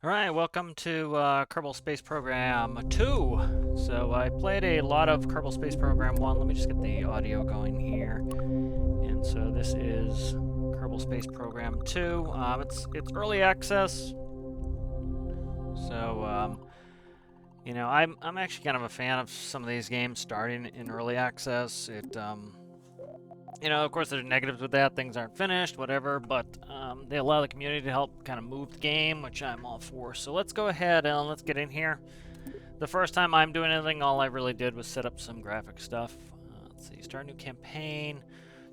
Alright, welcome to Kerbal Space Program 2. So I played a lot of Kerbal Space Program 1. Let me just get the audio going here. And so this is Kerbal Space Program 2. It's early access. So I'm actually kind of a fan of some of these games starting in early access. Of course, there's negatives with that. Things aren't finished, whatever, but they allow the community to help kind of move the game, which I'm all for. So let's go ahead and let's get in here. The first time I'm doing anything, all I really did was set up some graphic stuff. Let's see, start a new campaign.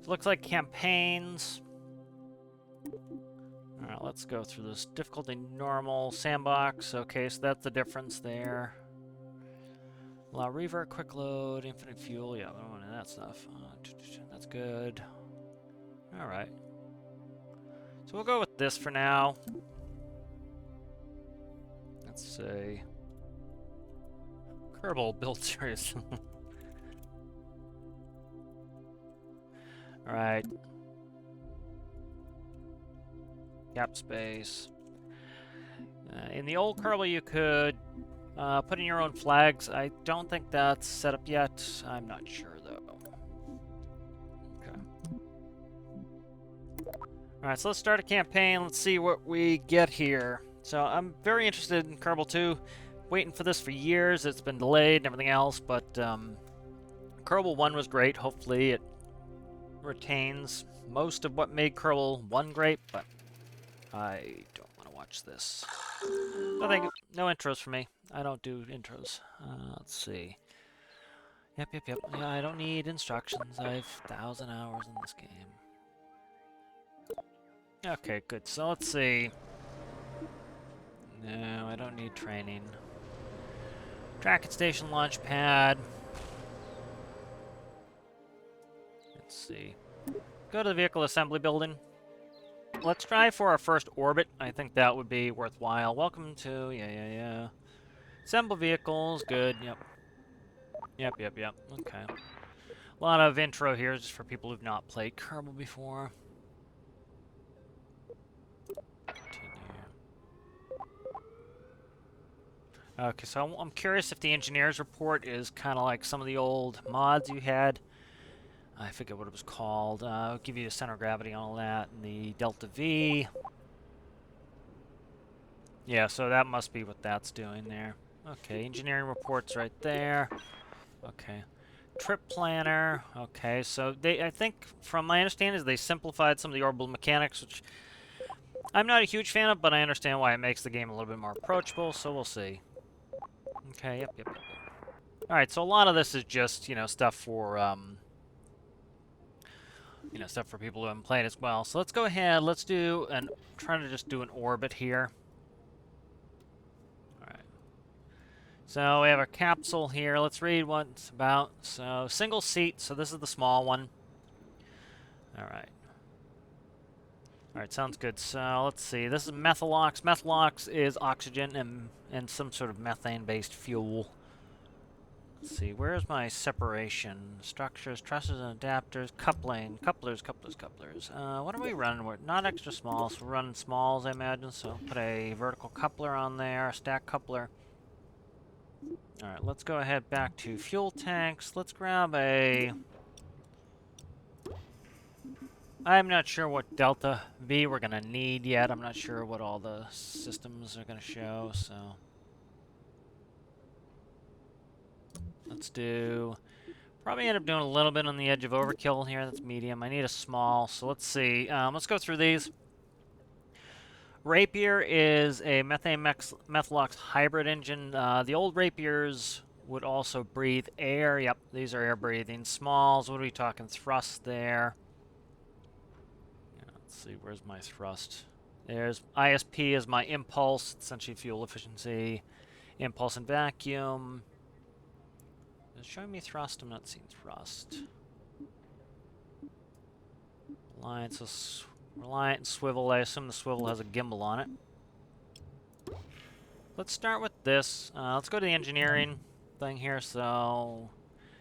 So it looks like campaigns. All right, let's go through this. Difficulty normal, sandbox. Okay, so that's the difference there. Allow revert, quick load, infinite fuel. Yeah, I don't want any of that stuff. That's good. All right. So we'll go with this for now. Let's say Kerbal build series. All right. Gap space. In the old Kerbal, you could put in your own flags. I don't think that's set up yet. I'm not sure though. Okay. All right, so let's start a campaign. Let's see what we get here. So I'm very interested in Kerbal 2. Waiting for this for years. It's been delayed and everything else, but Kerbal 1 was great. Hopefully it retains most of what made Kerbal 1 great, but I don't want to watch this. No intros for me. I don't do intros. Let's see. Yep. Yeah, I don't need instructions. I have 1,000 hours in this game. Okay, good. So let's see. No, I don't need training. Tracking station launch pad. Let's see. Go to the vehicle assembly building. Let's try for our first orbit. I think that would be worthwhile. Welcome to... Yeah. Assemble vehicles. Good. Yep. Okay. A lot of intro here just for people who've not played Kerbal before. Okay, so I'm curious if the engineer's report is kind of like some of the old mods you had. I forget what it was called. I'll give you the center of gravity on all that, and the delta V. Yeah, so that must be what that's doing there. Okay, engineering reports right there. Okay. Trip planner. Okay, so I think, from my understanding, is they simplified some of the orbital mechanics, which I'm not a huge fan of, but I understand why it makes the game a little bit more approachable, so we'll see. Okay, yep. Alright, so a lot of this is just, stuff for, stuff for people who haven't played as well. So let's go ahead, try to just do an orbit here. Alright. So we have our capsule here. Let's read what it's about. So, single seat, so this is the small one. Alright. Alright, sounds good. So, let's see. This is Methalox. Methalox is oxygen and some sort of methane-based fuel. Let's see, where's my separation? Structures, trusses and adapters, coupling, couplers. What are we running with? Not extra small, so we're running smalls, I imagine. So put a vertical coupler on there, a stack coupler. Alright, let's go ahead back to fuel tanks. Let's grab a... I'm not sure what Delta V we're going to need yet. I'm not sure what all the systems are going to show, so... Let's do... Probably end up doing a little bit on the edge of overkill here. That's medium. I need a small, so let's see. Let's go through these. Rapier is a methane Methalox hybrid engine. The old Rapiers would also breathe air. Yep, these are air-breathing. Smalls, what are we talking? Thrust there. Yeah, let's see, where's my thrust? There's ISP is my impulse, essentially fuel efficiency. Impulse and vacuum. Is it showing me thrust? I'm not seeing thrust. Reliant and swivel. I assume the swivel has a gimbal on it. Let's start with this. Let's go to the engineering thing here. So,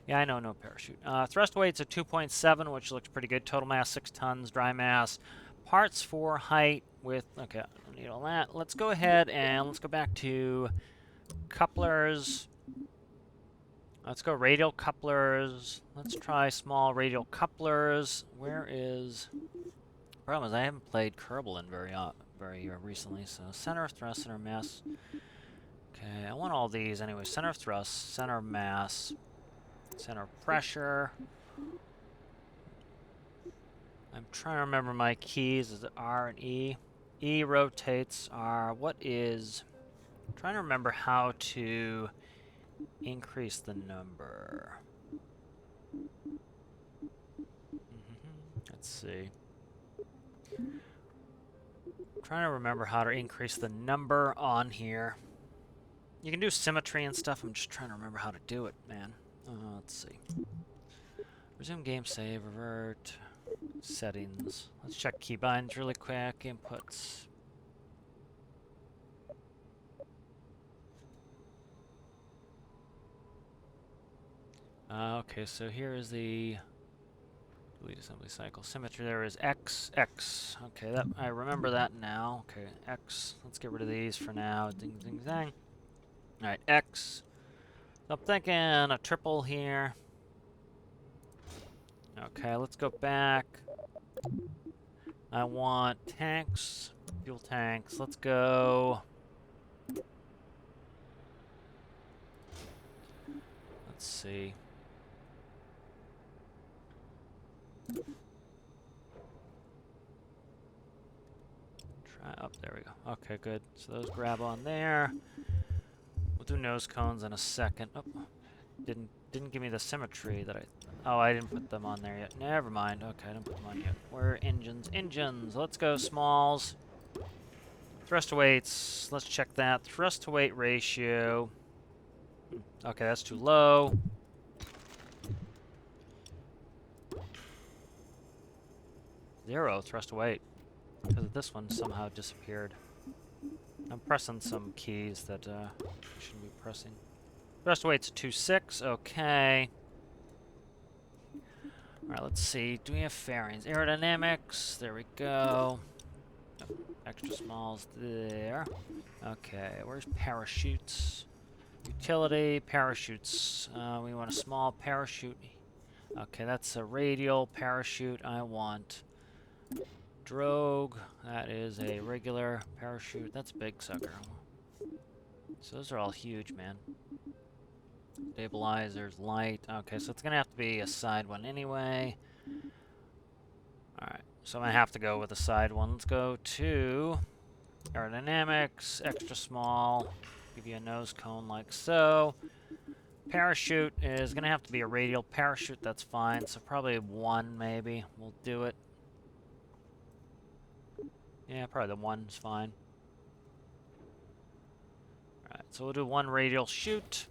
yeah, I know, no parachute. Thrust weight's a 2.7, which looks pretty good. Total mass 6 tons. Dry mass. Parts for height with... Okay, I don't need all that. Let's go ahead and let's go back to couplers. Let's go radial couplers. Let's try small radial couplers. Where is... Problem is I haven't played Kerbal very recently, so center of thrust, center of mass. Okay, I want all these anyway. Center of thrust, center of mass, center of pressure. I'm trying to remember my keys. Is it R and E? E rotates R. What is... I'm trying to remember how to increase the number. Let's see. I'm trying to remember how to increase the number on here. You can do symmetry and stuff. I'm just trying to remember how to do it, man. Let's see. Resume game save, revert, settings. Let's check keybinds really quick. Inputs. Okay, so here is the delete assembly cycle. Symmetry there is X, X. Okay, that I remember that now. Okay, X. Let's get rid of these for now. Ding, ding, dang. Alright, X. So I'm thinking a triple here. Okay, let's go back. I want tanks, fuel tanks. Let's go. Let's see. Try up. There we go. Okay, good. So those grab on there. We'll do nose cones in a second. Oh, didn't give me the symmetry that I... Oh, I didn't put them on there yet. Never mind. Okay, I didn't put them on yet. Where are engines? Engines. Let's go smalls. Thrust to weights. Let's check that. Thrust to weight ratio. Okay, that's too low. Zero thrust to weight. Because this one somehow disappeared. I'm pressing some keys that I shouldn't be pressing. Thrust to weight's 2.6. Okay. Alright, let's see. Do we have fairings? Aerodynamics. There we go. Oh, extra smalls there. Okay, where's parachutes? Utility, parachutes. We want a small parachute. Okay, that's a radial parachute. I want drogue. That is a regular parachute. That's a big sucker. So those are all huge, man. Stabilizers, light. Okay, so it's going to have to be a side one anyway. Alright, so I'm going to have to go with a side one. Let's go to aerodynamics, extra small. Give you a nose cone like so. Parachute is going to have to be a radial parachute. That's fine. So probably one, maybe. We'll do it. Yeah, probably the one's fine. Alright, so we'll do one radial shoot.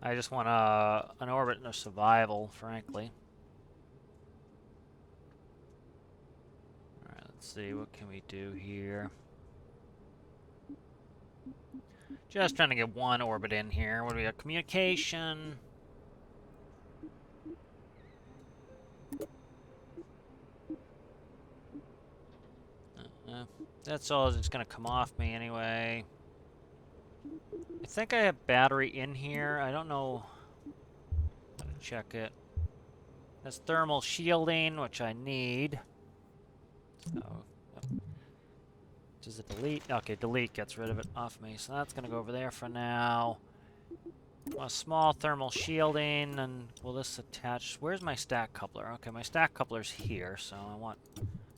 I just want an orbit and a survival, frankly. Alright, let's see. What can we do here? Just trying to get one orbit in here. What do we got? Communication. That's all that's going to come off me anyway. I think I have battery in here. I don't know how to check it. There's thermal shielding, which I need. So, does it delete? Okay, delete gets rid of it off me. So that's going to go over there for now. A small thermal shielding, and will this attach? Where's my stack coupler? Okay, my stack coupler's here, so I want...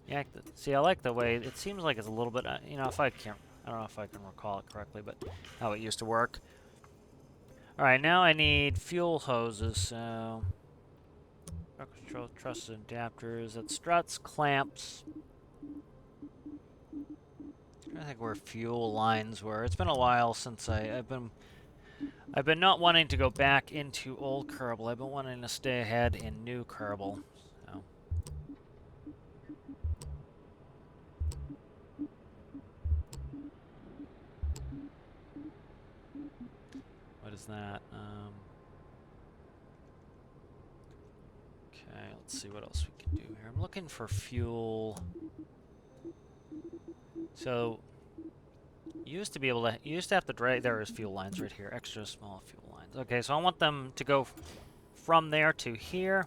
Yeah, see, I like the way... It seems like it's a little bit... you know, if I can't... I don't know if I can recall it correctly, but how it used to work. Alright, now I need fuel hoses, so... Control trusses adapters. That's struts, clamps. I think where fuel lines were. It's been a while since I've been not wanting to go back into old Kerbal. I've been wanting to stay ahead in new Kerbal. So. What is that? Okay, let's let's see what else we can do here. I'm looking for fuel. So, you used to have to drag, there is fuel lines right here, extra small fuel lines. Okay, so I want them to go from there to here.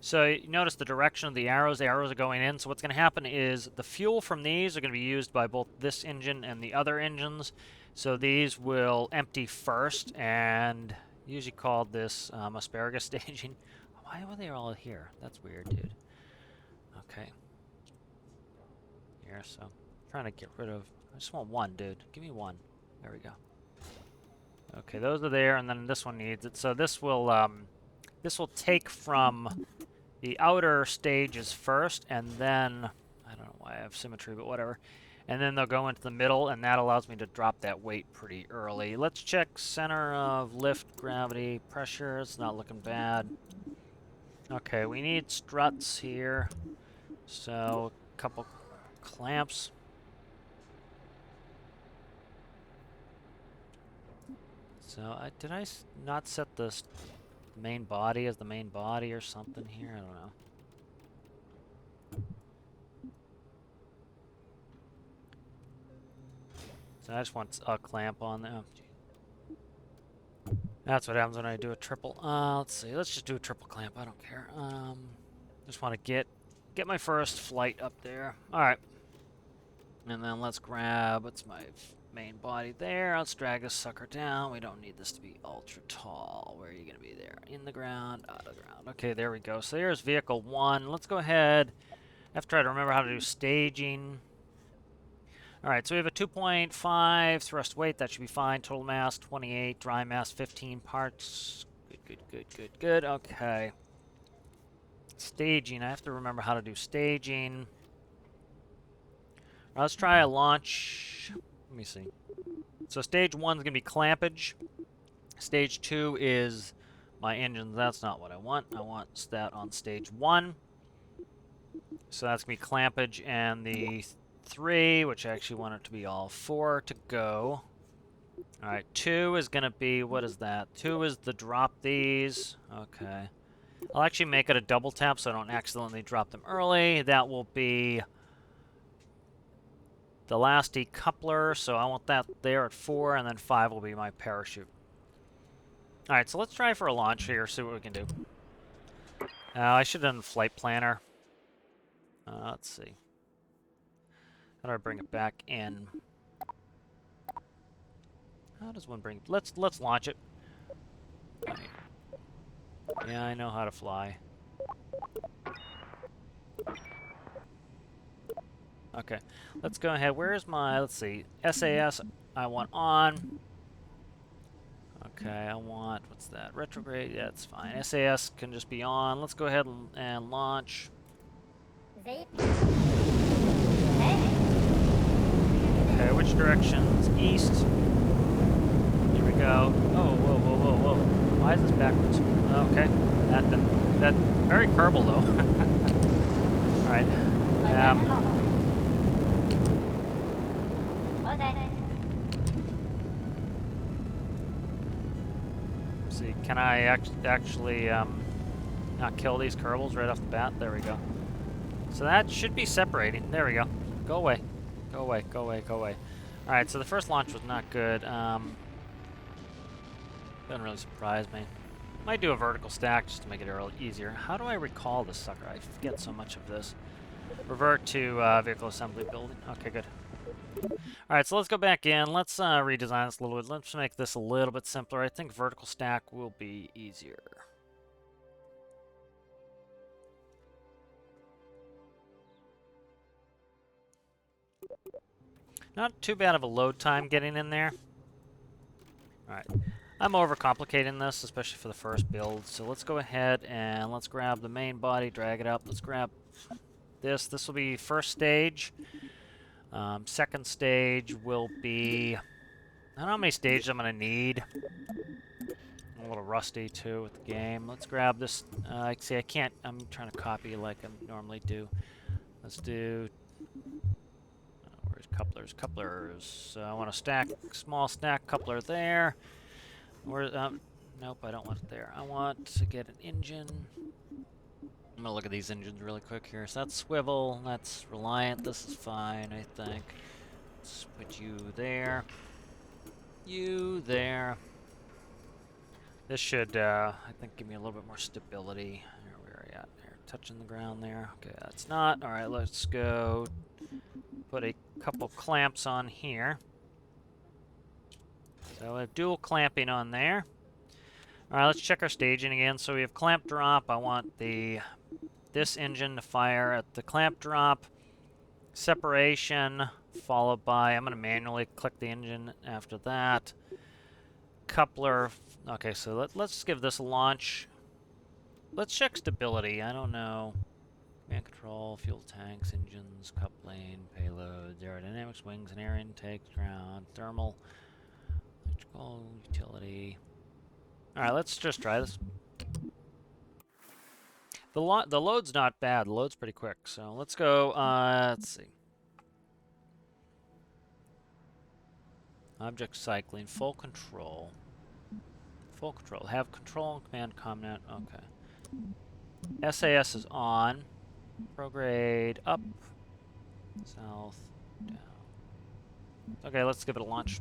So you notice the direction of the arrows are going in. So what's going to happen is the fuel from these are going to be used by both this engine and the other engines. So these will empty first, and usually called this asparagus staging. Why were they all here? That's weird, dude. Okay. Here, so I'm trying to get rid of. I just want one, dude. Give me one. There we go. Okay, those are there, and then this one needs it. So this will take from the outer stages first, and then, I don't know why I have symmetry, but whatever. And then they'll go into the middle, and that allows me to drop that weight pretty early. Let's check center of lift, gravity, pressure. It's not looking bad. Okay, we need struts here. So, a couple clamps. So, did I not set this main body as the main body or something here? I don't know. So I just want a clamp on there. That's what happens when I do a triple. Let's see. Let's just do a triple clamp. I don't care. Just want to get my first flight up there. All right. And then let's grab, what's my main body there? Let's drag this sucker down. We don't need this to be ultra tall. Where are you going to be there? In the ground, out of the ground. Okay, there we go. So there's vehicle 1. Let's go ahead. I have to try to remember how to do staging. All right, so we have a 2.5 thrust weight. That should be fine. Total mass 28. Dry mass 15 parts. Good. Okay. Staging. I have to remember how to do staging. Right, let's try a launch. Let me see. So stage 1 is going to be clampage. Stage 2 is my engines. That's not what I want. I want that on stage 1. So that's going to be clampage, and the 3, which I actually want it to be all 4 to go. All right, 2 is going to be, what is that? 2 is the drop these. Okay. I'll actually make it a double tap so I don't accidentally drop them early. That will be the last decoupler, so I want that there at 4, and then 5 will be my parachute. All right, so let's try for a launch here, see what we can do. I should have done the flight planner. Let's see. How do I bring it back in? How does one bring? Let's launch it. Right. Yeah, I know how to fly. Okay, let's go ahead. Where's my? Let's see. SAS. I want on. Okay, I want. What's that? Retrograde. Yeah, it's fine. SAS can just be on. Let's go ahead and launch. Okay, which direction's east? Here we go. Oh, whoa. Why is this backwards? Okay, that very curble though. All right. See, can I actually not kill these kerbals right off the bat? There we go. So that should be separating. There we go. Go away. Go away. Alright, so the first launch was not good. Doesn't really surprise me. Might do a vertical stack just to make it a little easier. How do I recall this sucker? I forget so much of this. Revert to vehicle assembly building. Okay, good. Alright, so let's go back in. Let's redesign this a little bit. Let's make this a little bit simpler. I think vertical stack will be easier. Not too bad of a load time getting in there. Alright. I'm overcomplicating this, especially for the first build. So let's go ahead and let's grab the main body, drag it up. Let's grab this. This will be first stage. Second stage will be... I don't know how many stages I'm going to need. I'm a little rusty, too, with the game. Let's grab this. See, I can't... I'm trying to copy like I normally do. Let's do... where's couplers? Couplers. So I want a small stack coupler there. Nope, I don't want it there. I want to get an engine. I'm gonna look at these engines really quick here. So that's swivel, that's Reliant. This is fine, I think. Let's put you there. You there. This should, I think, give me a little bit more stability. Where are we at? Here, touching the ground there. Okay, that's not. All right, let's go put a couple clamps on here. So I have dual clamping on there. All right, let's check our staging again. So we have clamp drop. I want this engine to fire at the clamp drop. Separation, followed by, I'm going to manually click the engine after that. Coupler. Okay, so let's give this a launch. Let's check stability. I don't know. Command control, fuel tanks, engines, coupling, payloads, aerodynamics, wings and air intake, ground, thermal, electrical, utility. Alright, let's just try this. The load's not bad. The load's pretty quick. So let's go, let's see. Object cycling, full control. Full control. Have control and command ComNet. Okay. SAS is on. Prograde up. South. Down. Okay, let's give it a launch.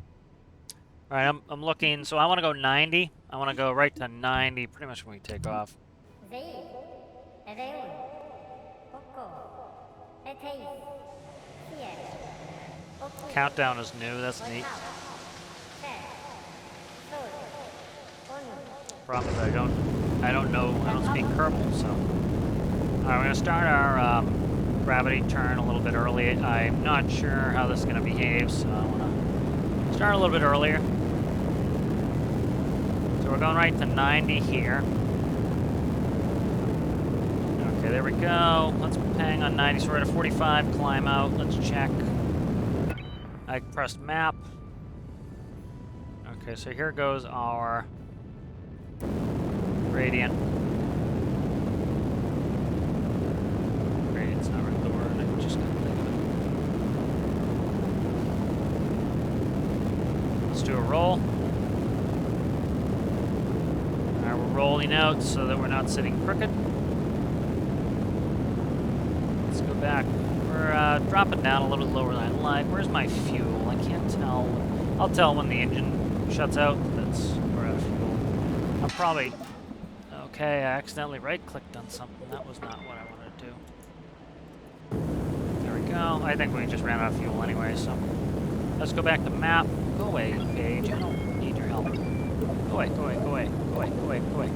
Alright, I'm looking. So I want to go 90. I want to go right to 90 pretty much when we take off. Countdown is new. That's neat. Problem is I don't know. I don't speak Kerbal, so. Alright, we're gonna start our gravity turn a little bit early. I'm not sure how this is gonna behave, so I wanna start a little bit earlier. So we're going right to 90 here. Okay, there we go. Let's hang on 90. So we're at a 45. Climb out. Let's check. I pressed map. Okay, so here goes our gradient. Gradient's not really the word. I just couldn't think of it. Let's do a roll. Alright, we're rolling out so that we're not sitting crooked. Let's go back. We're dropping down a little bit lower than I like. Where's my fuel? I can't tell. I'll tell when the engine shuts out. That's we're out of fuel. I'm probably... Okay, I accidentally right-clicked on something. That was not what I wanted to do. There we go. I think we just ran out of fuel anyway, so... Let's go back to map. Go away, page. I don't need your help. Go away, go away, go away, go away, go away, go away.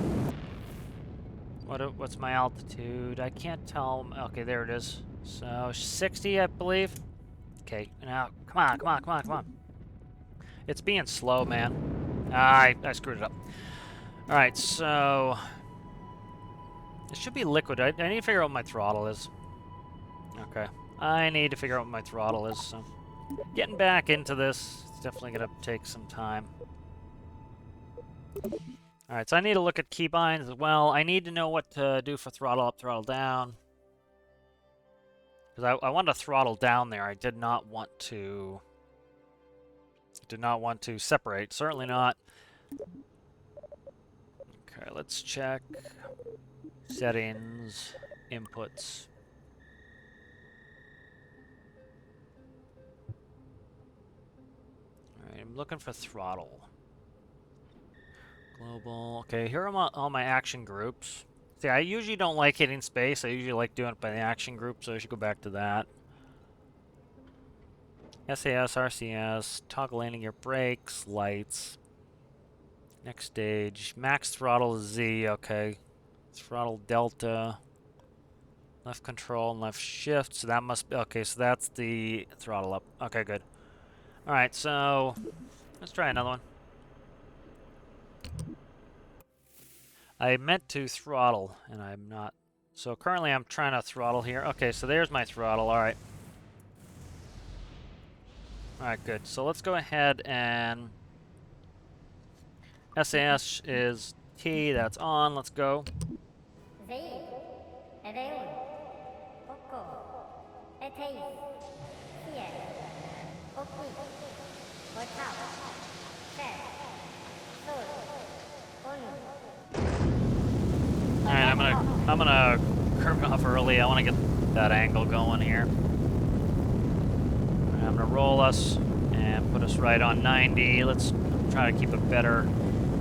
What's my altitude? I can't tell. Okay, there it is. So, 60, I believe. Okay, now, come on, come on, come on, come on. It's being slow, man. I screwed it up. Alright, so... It should be liquid. I need to figure out what my throttle is. Okay. I need to figure out what my throttle is, so... Getting back into this, it's definitely going to take some time. Alright, so I need to look at keybinds as well. I need to know what to do for throttle up, throttle down. Because I wanted to throttle down there. I did not want to... separate. Certainly not. Okay, let's check. Settings. Inputs. Alright, I'm looking for throttle. Global. Okay, here are all my action groups. See, I usually don't like hitting space. I usually like doing it by the action group, so I should go back to that. SAS, RCS, toggle landing gear brakes, lights. Next stage. Max throttle is Z, okay. Throttle delta. Left control and left shift, so that must be... Okay, so that's the throttle up. Okay, good. Alright, so... Let's try another one. I meant to throttle, and I'm not. So currently I'm trying to throttle here. Okay, so there's my throttle. Alright. Alright, good. So let's go ahead and... SAS is T. That's on. Let's go. Alright, I'm gonna curve it off early. I want to get that angle going here. Right, I'm gonna roll us and put us right on 90. Let's try to keep a better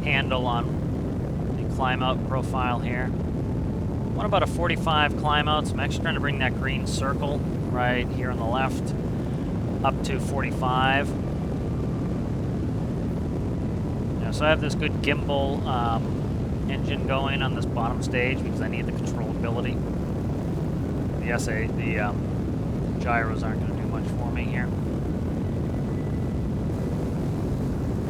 handle on the climb out profile here. What about a 45 climb out? So I'm actually trying to bring that green circle right here on the left up to 45. Yeah, so I have this good gimbal engine going on this bottom stage because I need the controllability. The gyros aren't going to do much for me here.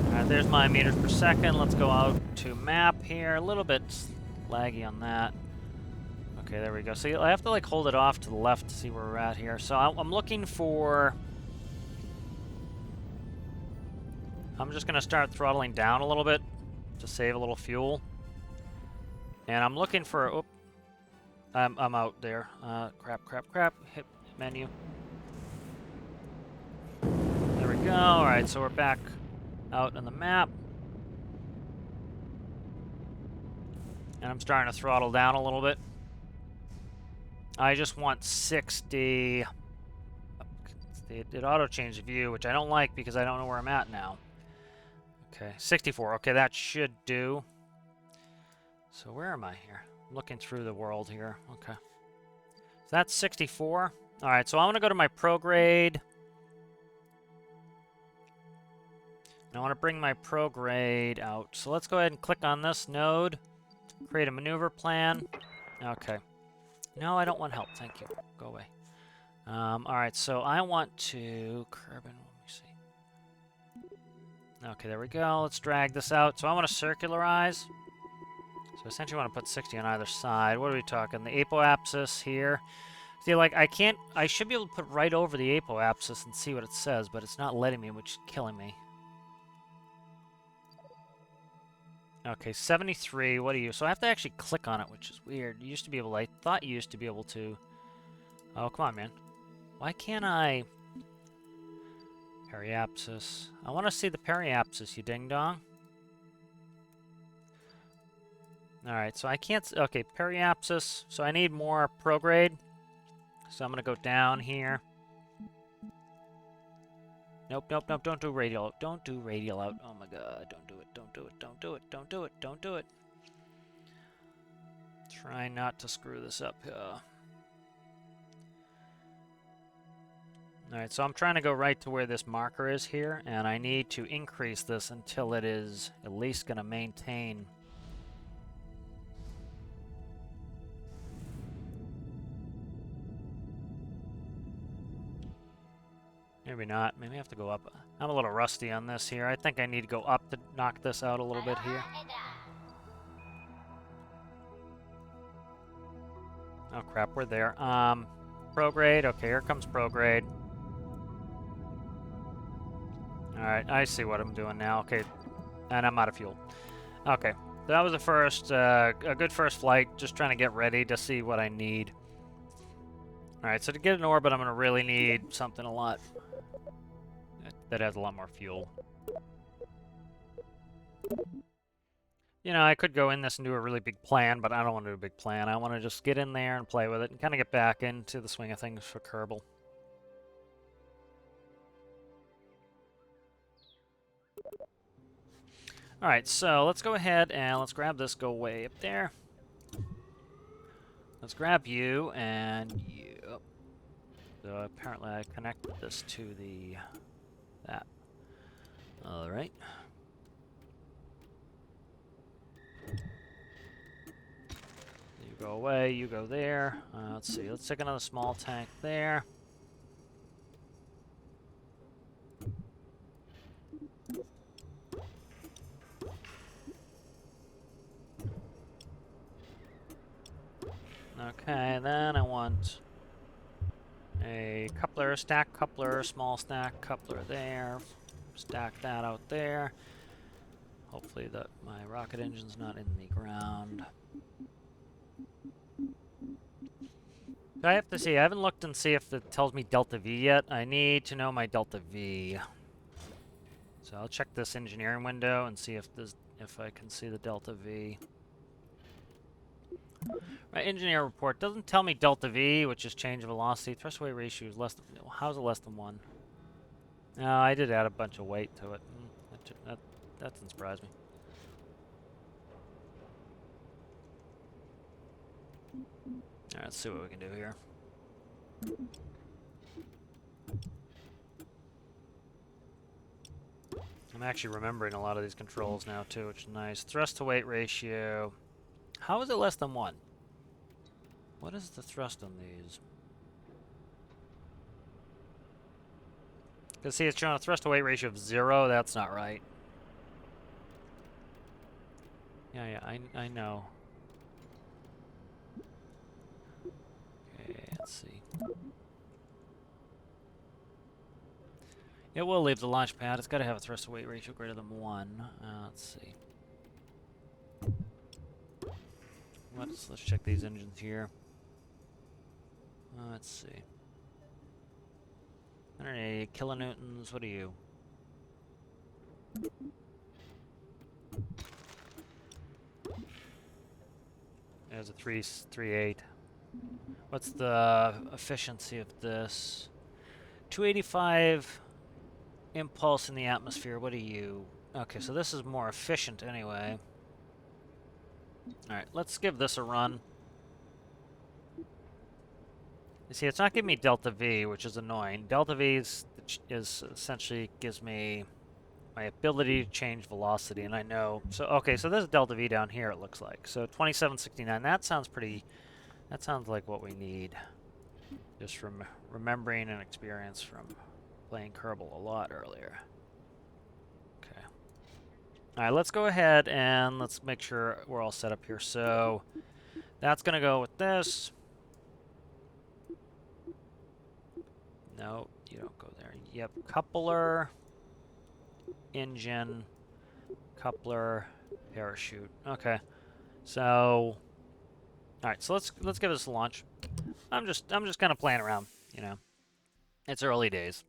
Alright, there's my meters per second. Let's go out to map here. A little bit laggy on that. Okay, there we go. So I have to like hold it off to the left to see where we're at here. So I'm looking for... I'm just going to start throttling down a little bit to save a little fuel. And I'm looking for... Oh, I'm out there. Crap. Hit menu. There we go. Alright, so we're back out on the map. And I'm starting to throttle down a little bit. I just want 60. It auto-changed the view, which I don't like because I don't know where I'm at now. Okay, 64. Okay, that should do. So where am I here? I'm looking through the world here. Okay. So that's 64. All right, so I want to go to my prograde. And I want to bring my prograde out. So let's go ahead and click on this node. Create a maneuver plan. Okay. No, I don't want help. Thank you. Go away. All right, so I want to... Let me see. Okay, there we go. Let's drag this out. So I want to circularize. So essentially I want to put 60 on either side. What are we talking? The apoapsis here. See, like, I should be able to put right over the apoapsis and see what it says, but it's not letting me, which is killing me. Okay, 73, what are you? So I have to actually click on it, which is weird. You used to be able to, I thought you used to be able to... Oh, come on, man. Why can't I... Periapsis. I want to see the periapsis, you ding-dong. Alright, so I can't... Okay, periapsis. So I need more prograde. So I'm going to go down here. Nope, don't do radial out. Don't do radial out. Oh my god, don't do it. Don't do it. Try not to screw this up. Alright, so I'm trying to go right to where this marker is here, and I need to increase this until it is at least going to maintain. Maybe not. Maybe I have to go up. I'm a little rusty on this here. I think I need to go up to knock this out a little bit here. Oh crap, we're there. Prograde. Okay, here comes prograde. Alright, I see what I'm doing now. Okay, and I'm out of fuel. Okay, that was the first, a good first flight. Just trying to get ready to see what I need. Alright, so to get an orbit, I'm going to really need something a lot that has a lot more fuel. You know, I could go in this and do a really big plan, but I don't want to do a big plan. I want to just get in there and play with it and kind of get back into the swing of things for Kerbal. Alright, so let's go ahead and let's grab this, go way up there. Let's grab you and you. So apparently I connected this to the... that. Alright. You go away, you go there. Let's see, let's take another small tank there. Okay, then I want a coupler, stack coupler, small stack coupler there. Stack that out there. Hopefully that my rocket engine's not in the ground. I have to see. I haven't looked and see if it tells me delta V yet. I need to know my delta V. So I'll check this engineering window and see if if I can see the delta V. My engineer report doesn't tell me delta V, which is change of velocity. Thrust weight ratio is less than... How's it less than 1? No, I did add a bunch of weight to it. That doesn't surprise me. Alright, let's see what we can do here. I'm actually remembering a lot of these controls now too, which is nice. Thrust to weight ratio. How is it less than 1? What is the thrust on these? Because see, it's showing a thrust to weight ratio of 0. That's not right. Yeah, I know. Okay, let's see. It will leave the launch pad. It's got to have a thrust to weight ratio greater than 1. Let's see. Let's check these engines here. Let's see. 180 kilonewtons. What are you? There's a 3.8. What's the efficiency of this? 285 impulse in the atmosphere. What are you? Okay, so this is more efficient anyway. Alright, let's give this a run. You see, it's not giving me delta V, which is annoying. Delta V is essentially gives me my ability to change velocity, and I know. So, okay, so there's delta V down here, it looks like. So 2769, that sounds pretty... That sounds like what we need. Just from remembering and experience from playing Kerbal a lot earlier. Okay. Alright, let's go ahead and let's make sure we're all set up here. So, that's going to go with this. No, you don't go there. Yep, coupler, engine, coupler, parachute. Okay. So, all right, so let's give this a launch. I'm just kind of playing around, you know. It's early days.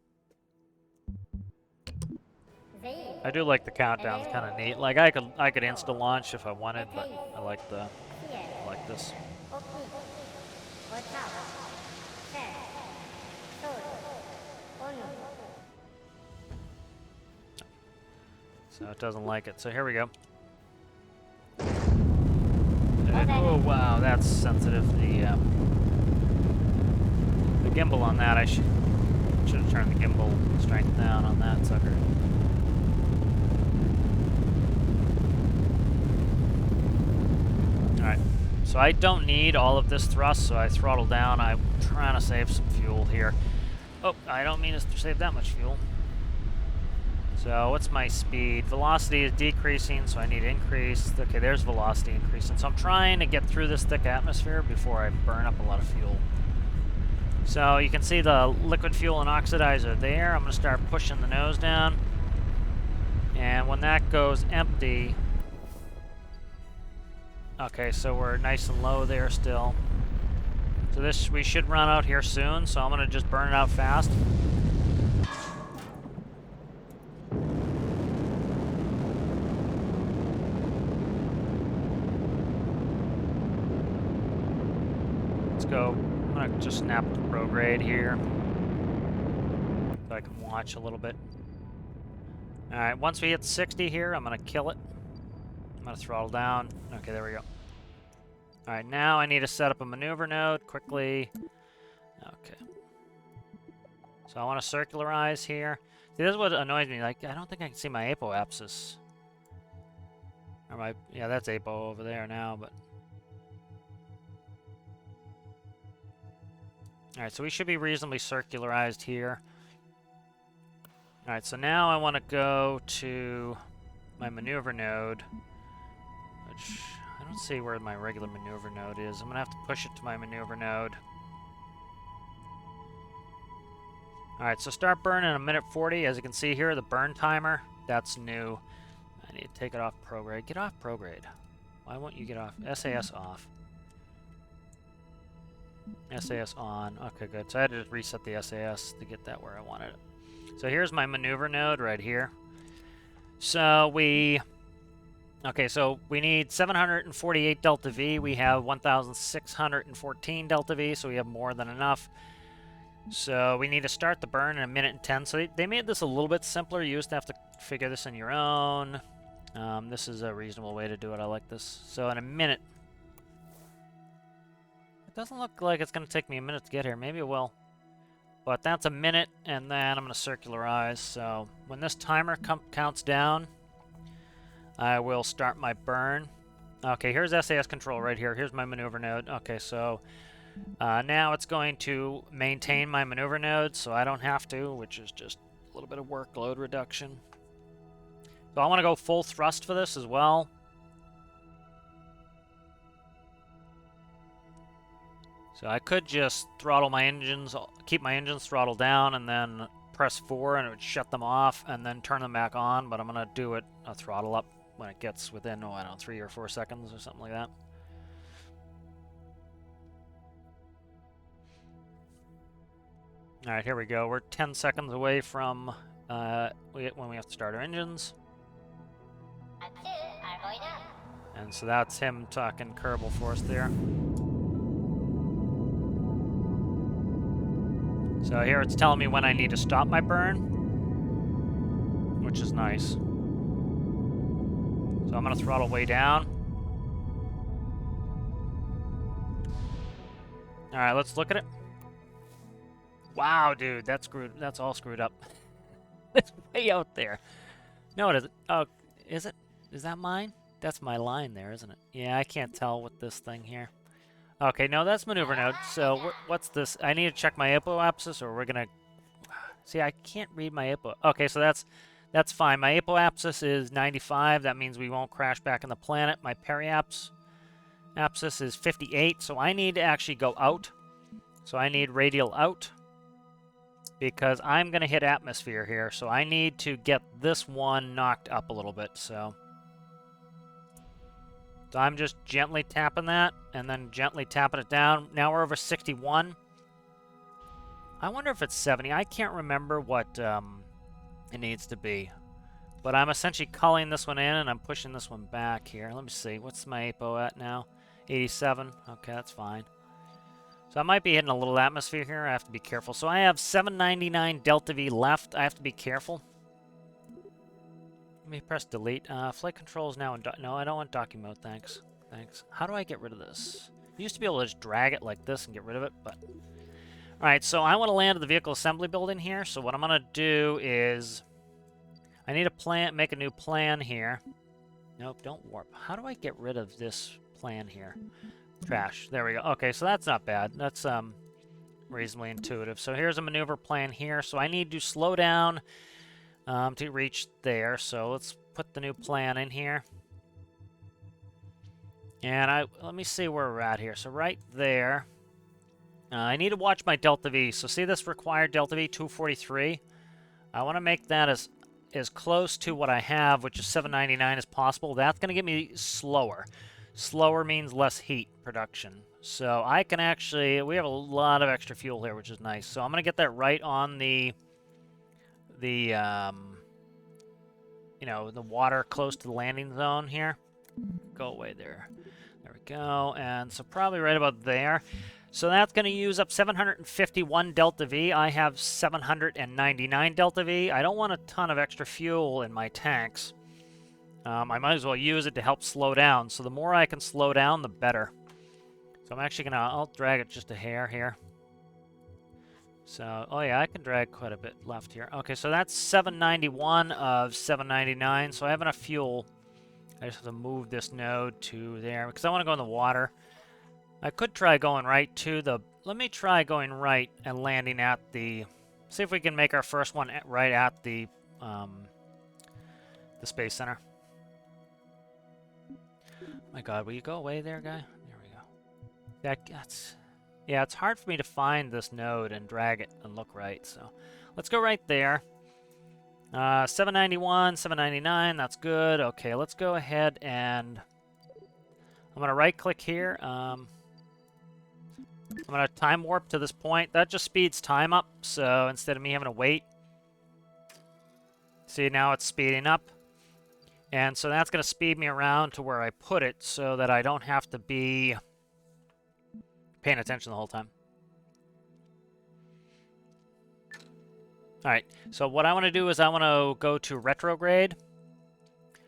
I do like the countdown. It's kind of neat. Like I could insta launch if I wanted, but I like this. So it doesn't like it. So here we go. Oh wow, that's sensitive. The gimbal on that, I should have turned the gimbal strength down on that sucker. All right, so I don't need all of this thrust, so I throttle down. I'm trying to save some fuel here. Oh, I don't mean to save that much fuel. So what's my speed? Velocity is decreasing, so I need to increase. Okay, there's velocity increasing. So I'm trying to get through this thick atmosphere before I burn up a lot of fuel. So you can see the liquid fuel and oxidizer there. I'm going to start pushing the nose down. And when that goes empty... Okay, so we're nice and low there still. So this, we should run out here soon, so I'm going to just burn it out fast. Go. I'm gonna just snap the prograde here so I can watch a little bit. Alright, once we hit 60 here, I'm gonna kill it. I'm gonna throttle down. Okay, there we go. Alright, now I need to set up a maneuver node quickly. Okay. So I want to circularize here. See, this is what annoys me. Like, I don't think I can see my apoapsis. Or my, yeah, that's apo over there now, but... Alright, so we should be reasonably circularized here. Alright, so now I want to go to my maneuver node, which I don't see where my regular maneuver node is. I'm going to have to push it to my maneuver node. Alright, so start burn in 1:40. As you can see here, the burn timer, that's new. I need to take it off prograde. Get off prograde. Why won't you get off? SAS off. SAS on. Okay, good. So I had to just reset the SAS to get that where I wanted it. So here's my maneuver node right here. So we Okay, so we need 748 delta V. We have 1,614 delta V, so we have more than enough. So we need to start the burn in 1:10. So they made this a little bit simpler. You used to have to figure this on your own. This is a reasonable way to do it. I like this. So in a minute. It doesn't look like it's going to take me a minute to get here. Maybe it will. But that's a minute, and then I'm going to circularize. So when this timer counts down, I will start my burn. Okay, here's SAS control right here. Here's my maneuver node. Okay, so now it's going to maintain my maneuver node, so I don't have to, which is just a little bit of workload reduction. So I want to go full thrust for this as well. So I could just throttle my engines, keep my engines throttled down, and then press 4 and it would shut them off, and then turn them back on, but I'm going to do it a throttle up when it gets within, I don't know, 3 or 4 seconds or something like that. Alright, here we go. We're 10 seconds away from when we have to start our engines. And so that's him talking Kerbal for us there. So here it's telling me when I need to stop my burn, which is nice. So I'm going to throttle way down. Alright, let's look at it. Wow, dude, that's screwed. That's all screwed up. It's way out there. No, it isn't. Oh, is it? Is that mine? That's my line there, isn't it? Yeah, I can't tell with this thing here. Okay, no, that's maneuver node. So what's this? I need to check my apoapsis, or we're gonna. See, I can't read my apo. Okay, so that's fine. My apoapsis is 95. That means we won't crash back in the planet. My periapsis is 58. So I need to actually go out. So I need radial out, because I'm going to hit atmosphere here. So I need to get this one knocked up a little bit. So I'm just gently tapping that, and then gently tapping it down. Now we're over 61. I wonder if it's 70. I can't remember what it needs to be. But I'm essentially culling this one in, and I'm pushing this one back here. Let me see. What's my APO at now? 87. Okay, that's fine. So I might be hitting a little atmosphere here. I have to be careful. So I have 799 delta V left. I have to be careful. Let me press delete. Flight control is now in no, I don't want docking mode. Thanks. Thanks. How do I get rid of this? I used to be able to just drag it like this and get rid of it, but... Alright, so I want to land at the vehicle assembly building here. So what I'm going to do is... I need to make a new plan here. Nope, don't warp. How do I get rid of this plan here? Trash. There we go. Okay, so that's not bad. That's reasonably intuitive. So here's a maneuver plan here. So I need to slow down to reach there. So let's put the new plan in here. And let me see where we're at here. So right there. I need to watch my delta V. So see this required delta V, 243. I want to make that as close to what I have, which is 799 as possible. That's going to get me slower. Slower means less heat production. So I can actually, we have a lot of extra fuel here, which is nice. So I'm going to get that right on the water close to the landing zone here. Go away there. There we go. And so probably right about there. So that's going to use up 751 delta V. I have 799 delta V. I don't want a ton of extra fuel in my tanks. I might as well use it to help slow down. So the more I can slow down, the better. So I'm actually going to, I'll drag it just a hair here. So, oh yeah, I can drag quite a bit left here. Okay, so that's 791 of 799. So I have enough fuel. I just have to move this node to there because I want to go in the water. I could try going right to the... Let me try going right and landing at the... See if we can make our first one right at the Space Center. My God, will you go away there, guy? There we go. That's... Yeah, it's hard for me to find this node and drag it and look right, so... Let's go right there. 791, 799, that's good. Okay, let's go ahead and... I'm going to right-click here. I'm going to time warp to this point. That just speeds time up, so instead of me having to wait. See, now it's speeding up. And so that's going to speed me around to where I put it so that I don't have to be paying attention the whole time. All right, so what I want to do is I want to go to retrograde.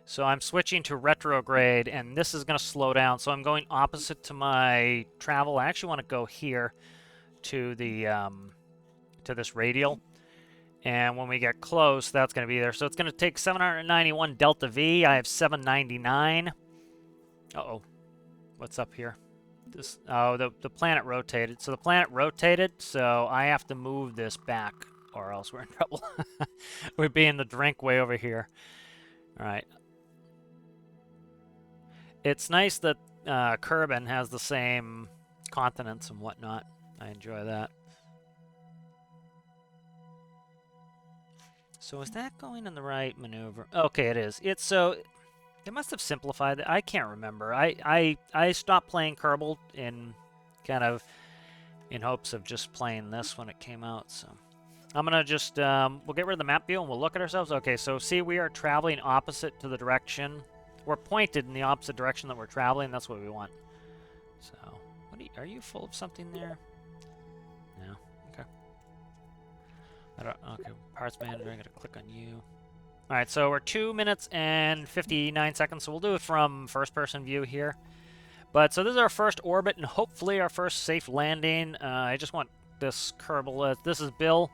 So I'm switching to retrograde, and this is going to slow down. So I'm going opposite to my travel. I actually want to go here to the to this radial. And when we get close, that's going to be there. So it's going to take 791 delta V. I have 799. Uh-oh. What's up here? This, oh, the planet rotated. So the planet rotated, so I have to move this back, or else we're in trouble. We'd be in the drink way over here. All right. It's nice that Kerbin has the same continents and whatnot. I enjoy that. So is that going in the right maneuver? Okay, it is. It's so... They must have simplified it. I can't remember. I stopped playing Kerbal in kind of in hopes of just playing this when it came out. So I'm gonna just we'll get rid of the map view and we'll look at ourselves. Okay, so see, we are traveling opposite to the direction. We're pointed in the opposite direction that we're traveling. That's what we want. So what are you full of something there? No. Okay. Okay, parts manager. I gotta click on you. All right, so we're 2 minutes and 59 seconds, so we'll do it from first-person view here. But so this is our first orbit, and hopefully our first safe landing. I just want this Kerbal. This is Bill.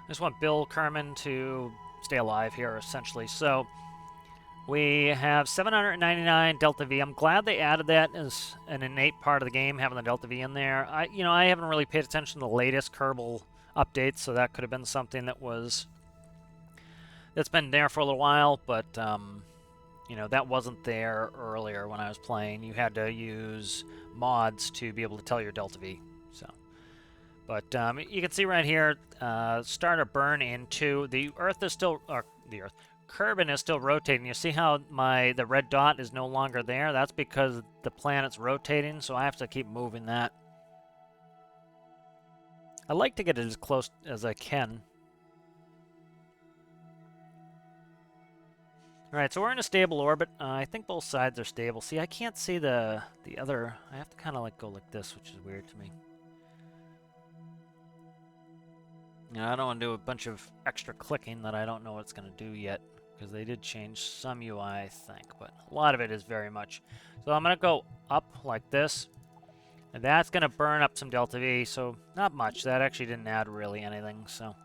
I just want Bill Kerman to stay alive here, essentially. So we have 799 delta V. I'm glad they added that as an innate part of the game, having the delta V in there. I haven't really paid attention to the latest Kerbal updates, so that could have been something that's been there for a little while, but that wasn't there earlier when I was playing. You had to use mods to be able to tell your delta V. So, but you can see right here, start a burn into the Earth is still Kerbin is still rotating. You see how the red dot is no longer there? That's because the planet's rotating, so I have to keep moving that. I like to get it as close as I can. All right, so we're in a stable orbit. I think both sides are stable. See, I can't see the other. I have to kind of like go like this, which is weird to me. I don't want to do a bunch of extra clicking that I don't know what it's going to do yet, because they did change some UI, I think, but a lot of it is very much. So I'm going to go up like this, and that's going to burn up some delta V, so not much. That actually didn't add really anything, so...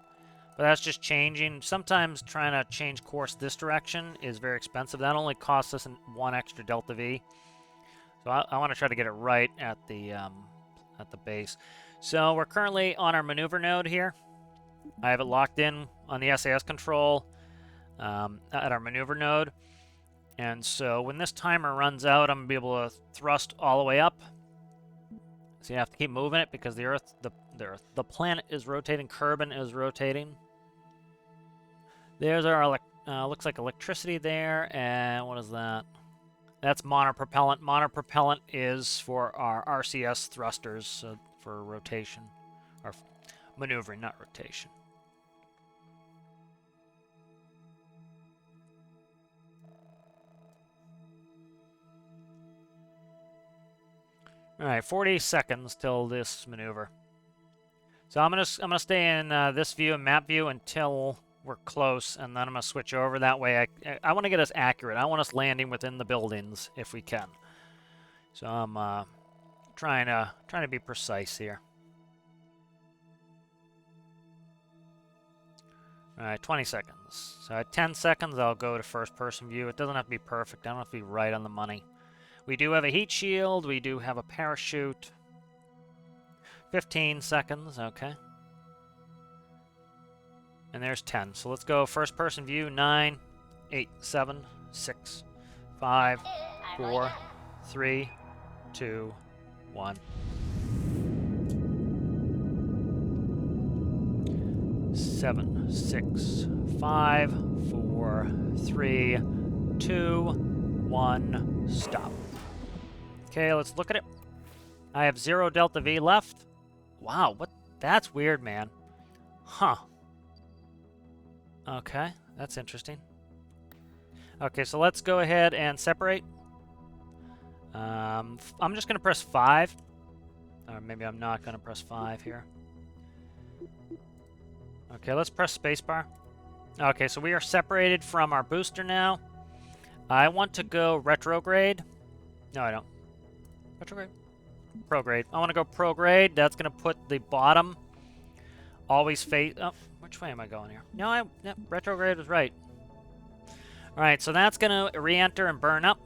But that's just changing. Sometimes trying to change course this direction is very expensive. That only costs us 1 extra delta V. So I want to try to get it right at the base. So we're currently on our maneuver node here. I have it locked in on the SAS control at our maneuver node. And so when this timer runs out, I'm going to be able to thrust all the way up. So you have to keep moving it because the planet is rotating, Kerbin is rotating. There's our, looks like electricity there, and what is that? That's monopropellant. Monopropellant is for our RCS thrusters, for rotation, or maneuvering, not rotation. All right, 40 seconds till this maneuver. So I'm gonna stay in this view and map view until we're close, and then I'm gonna switch over. That way, I want to get us accurate. I want us landing within the buildings if we can. So I'm trying to be precise here. All right, 20 seconds. So at 10 seconds, I'll go to first-person view. It doesn't have to be perfect. I don't have to be right on the money. We do have a heat shield. We do have a parachute. 15 seconds, okay. And there's 10. So let's go first-person view. 9, 8, 7, 6, 5, 4, 3, 2, 1. 7, 6, 5, 4, 3, 2, 1, stop. Okay, let's look at it. I have 0 delta V left. Wow, that's weird, man. Huh. Okay, that's interesting. Okay, so let's go ahead and separate. I'm just going to press 5. Or maybe I'm not going to press 5 here. Okay, let's press spacebar. Okay, so we are separated from our booster now. I want to go retrograde. No, I don't. Retrograde? Prograde. I want to go prograde. That's going to put the bottom always face... Oh, which way am I going here? No, retrograde was right. Alright, so that's going to re-enter and burn up.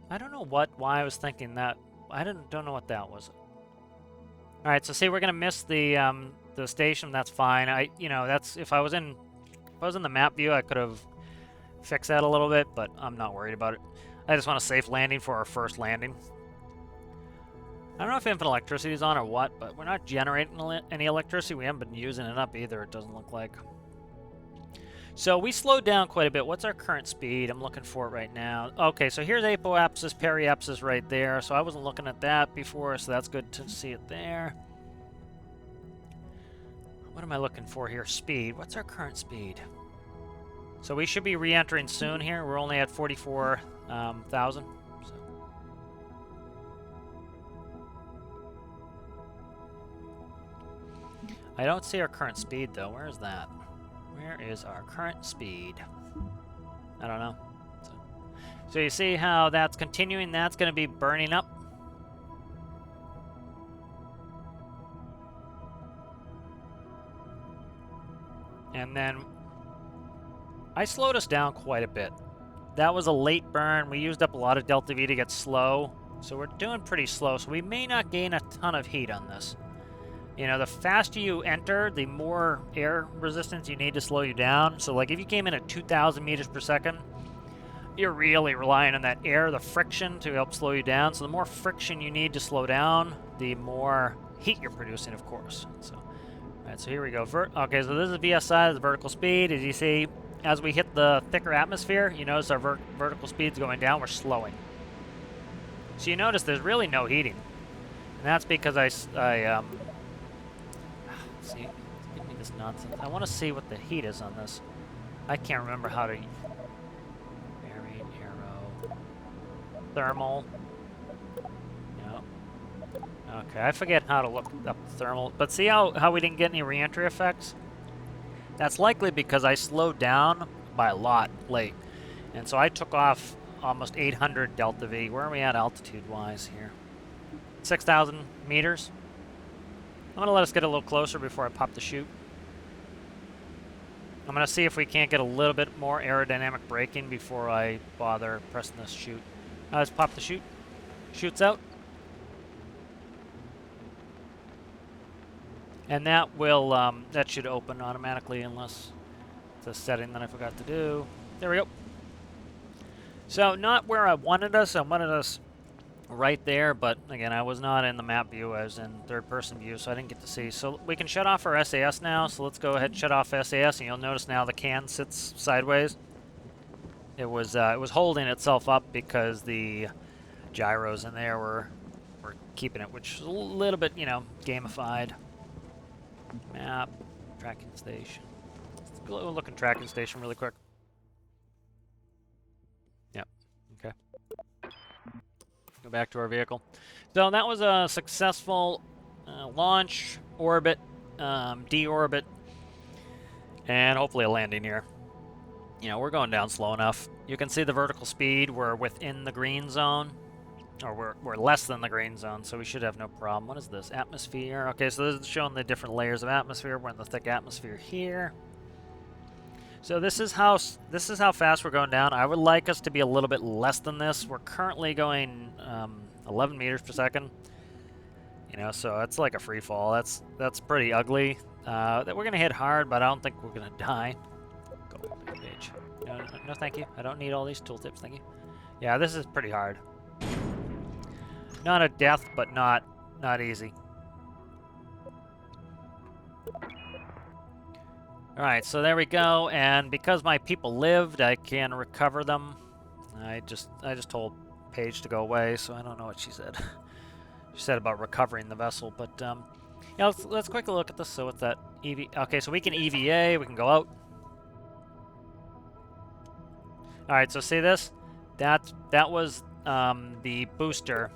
I don't know why I was thinking that. I don't know what that was. Alright, so see, we're going to miss the station. That's fine. That's if I was in the map view, I could have fixed that a little bit, but I'm not worried about it. I just want a safe landing for our first landing. I don't know if infinite electricity is on or what, but we're not generating any electricity. We haven't been using it up either, it doesn't look like. So we slowed down quite a bit. What's our current speed? I'm looking for it right now. Okay, so here's apoapsis, periapsis right there. So I wasn't looking at that before, so that's good to see it there. What am I looking for here? Speed. What's our current speed? So we should be re-entering soon here. We're only at 44,000. So. I don't see our current speed, though. Where is that? Where is our current speed? I don't know. So you see how that's continuing? That's going to be burning up. And then I slowed us down quite a bit. That was a late burn. We used up a lot of delta V to get slow. So we're doing pretty slow. So we may not gain a ton of heat on this. You know, the faster you enter, the more air resistance you need to slow you down. So, like, if you came in at 2,000 meters per second, you're really relying on that air, the friction, to help slow you down. So the more friction you need to slow down, the more heat you're producing, of course. So, all right, so here we go. Okay, so this is VSI, the vertical speed. As you see, as we hit the thicker atmosphere, you notice our vertical speed's going down. We're slowing. So you notice there's really no heating. And that's because see, give me this nonsense. I want to see what the heat is on this. I can't remember how to... Bearing, arrow... Thermal. Yep. Okay, I forget how to look up thermal. But see how we didn't get any re-entry effects? That's likely because I slowed down by a lot late. And so I took off almost 800 delta V. Where are we at altitude-wise here? 6,000 meters. I'm going to let us get a little closer before I pop the chute. I'm going to see if we can't get a little bit more aerodynamic braking before I bother pressing this chute. Let's pop the chute. Chute's out. And that will, that should open automatically unless it's a setting that I forgot to do. There we go. So not where I wanted us. I wanted us right there, but again, I was not in the map view. I was in third-person view, so I didn't get to see. So we can shut off our SAS now. So let's go ahead and shut off SAS, and you'll notice now the can sits sideways. It was holding itself up because the gyros in there were keeping it, which is a little bit, you know, gamified. Map, tracking station. Let's go look at tracking station really quick. Yep. Okay. Go back to our vehicle. So that was a successful launch, orbit, deorbit, and hopefully a landing here. You know, we're going down slow enough. You can see the vertical speed. We're within the green zone, or we're less than the green zone, so we should have no problem. What is this? Atmosphere. Okay, so this is showing the different layers of atmosphere. We're in the thick atmosphere here. So this is how fast we're going down. I would like us to be a little bit less than this. We're currently going 11 meters per second. You know, so it's like a free fall. That's pretty ugly. That we're gonna hit hard, but I don't think we're gonna die. Go back to the page. No, thank you. I don't need all these tooltips. Thank you. Yeah, this is pretty hard. Not a death, but not easy. Alright, so there we go, and because my people lived, I can recover them. I just told Paige to go away, so I don't know what she said. She said about recovering the vessel, but yeah, let's quickly look at this. So with that EV, okay, so we can EVA, we can go out. All right, so see this? That was the booster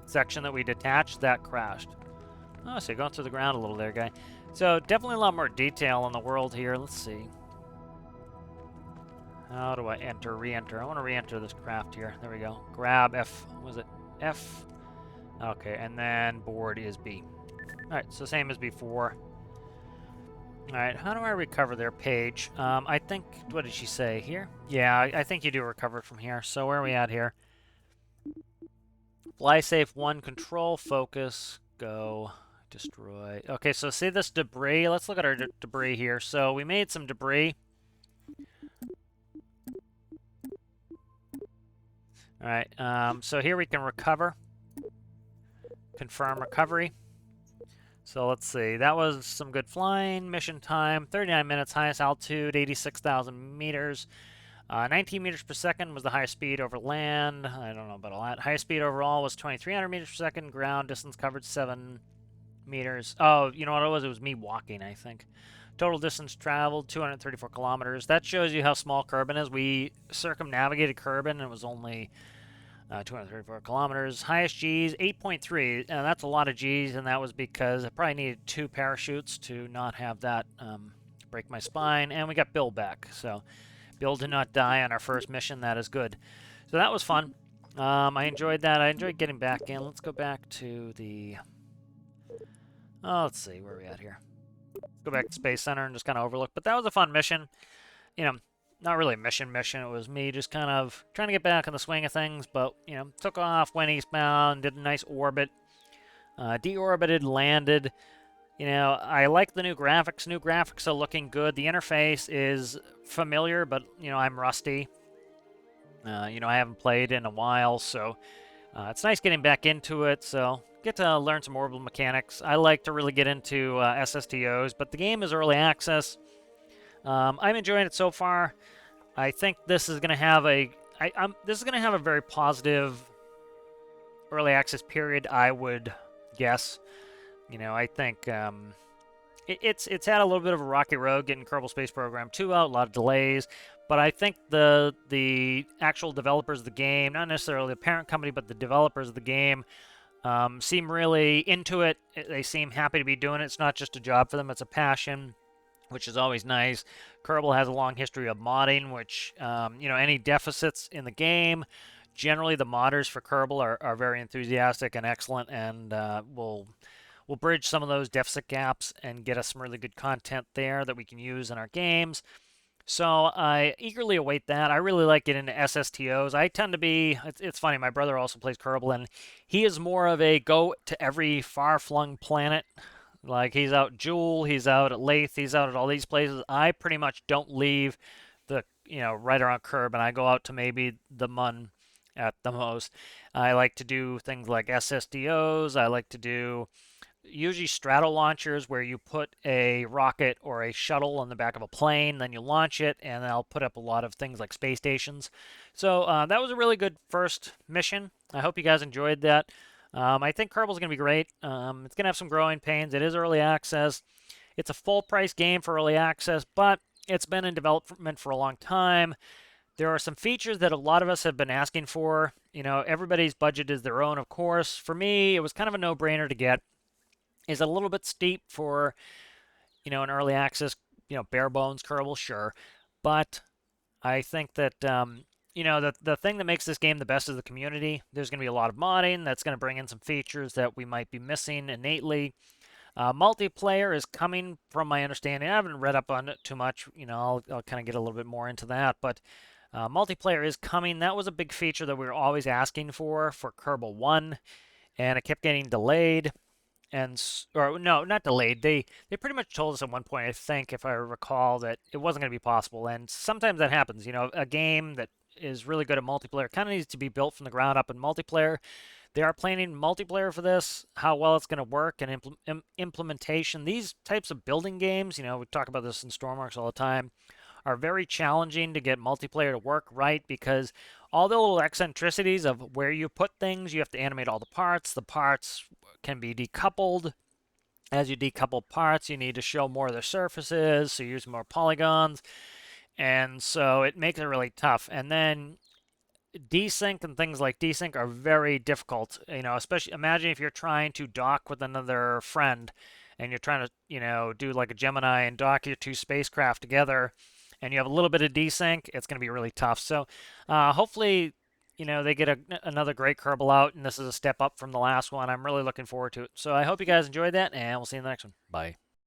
section that we detached. That crashed. Oh, so you're going through the ground a little there, guy. So definitely a lot more detail in the world here. Let's see. How do I enter, re-enter? I want to re-enter this craft here. There we go. Grab F. Was it F? Okay, and then board is B. All right, so same as before. All right, how do I recover their page? I think, what did she say here? Yeah, I think you do recover it from here. So where are we at here? Fly safe 1, control, focus, go, destroy. Okay, so see this debris? Let's look at our debris here. So we made some debris. All right, so here we can recover. Confirm recovery. So let's see. That was some good flying. Mission time, 39 minutes. Highest altitude, 86,000 meters. 19 meters per second was the highest speed over land. I don't know about all that. Highest speed overall was 2,300 meters per second. Ground distance covered 7 meters. Oh, you know what it was? It was me walking, I think. Total distance traveled, 234 kilometers. That shows you how small Kerbin is. We circumnavigated Kerbin, and it was only 234 kilometers. Highest G's, 8.3. And that's a lot of G's, and that was because I probably needed 2 parachutes to not have that break my spine. And we got Bill back. So Bill did not die on our first mission. That is good. So that was fun. I enjoyed that. I enjoyed getting back in. Let's go back to the... Oh, let's see. Where are we at here? Let's go back to Space Center and just kind of overlook. But that was a fun mission. You know, not really a mission. It was me just kind of trying to get back in the swing of things. But, you know, took off, went eastbound, did a nice orbit. Deorbited, landed. You know, I like the new graphics. New graphics are looking good. The interface is familiar, but, you know, I'm rusty. You know, I haven't played in a while, so it's nice getting back into it. So get to learn some orbital mechanics. I like to really get into SSTOs, but the game is early access. I'm enjoying it so far. I think this is going to have this is going to have a very positive early access period, I would guess. You know, I think it's had a little bit of a rocky road getting Kerbal Space Program 2 out, a lot of delays. But I think the actual developers of the game, not necessarily the parent company, but the developers of the game, seem really into it. They seem happy to be doing it. It's not just a job for them; it's a passion, which is always nice. Kerbal has a long history of modding, which you know, any deficits in the game, generally the modders for Kerbal are very enthusiastic and excellent, and will bridge some of those deficit gaps and get us some really good content there that we can use in our games. So I eagerly await that. I really like getting into SSTOs. I tend to be, it's funny, my brother also plays Kerbal, and he is more of a go to every far-flung planet. Like, he's out Jewel, he's out at Lathe, he's out at all these places. I pretty much don't leave the, you know, right around Kerb, and I go out to maybe the Mun at the most. I like to do things like SSDOs. I like to do usually strato launchers where you put a rocket or a shuttle on the back of a plane, then you launch it, and I'll put up a lot of things like space stations. So that was a really good first mission. I hope you guys enjoyed that. I think Kerbal's going to be great. It's going to have some growing pains. It is early access. It's a full price game for early access, but it's been in development for a long time. There are some features that a lot of us have been asking for. You know, everybody's budget is their own, of course. For me, it was kind of a no-brainer to get. Is it a little bit steep for, you know, an early access, you know, bare bones Kerbal? Sure. But I think that, you know, the thing that makes this game the best is the community. There's going to be a lot of modding that's going to bring in some features that we might be missing innately. Multiplayer is coming, from my understanding. I haven't read up on it too much. You know, I'll kind of get a little bit more into that. But multiplayer is coming. That was a big feature that we were always asking for Kerbal 1, and it kept getting delayed. And or no, not delayed. They pretty much told us at one point, I think, if I recall, that it wasn't going to be possible. And sometimes that happens. You know, a game that is really good at multiplayer kind of needs to be built from the ground up in multiplayer. They are planning multiplayer for this. How well it's going to work and implementation. These types of building games, you know, we talk about this in Stormworks all the time, are very challenging to get multiplayer to work right, because all the little eccentricities of where you put things, you have to animate all the parts. The parts can be decoupled. As you decouple parts, you need to show more of the surfaces, so you use more polygons. And so it makes it really tough. And then desync and things like desync are very difficult. Especially imagine if you're trying to dock with another friend and you're trying to, do like a Gemini and dock your two spacecraft together and you have a little bit of desync, it's going to be really tough. So hopefully, they get another great Kerbal out, and this is a step up from the last one. I'm really looking forward to it. So I hope you guys enjoyed that, and we'll see you in the next one. Bye.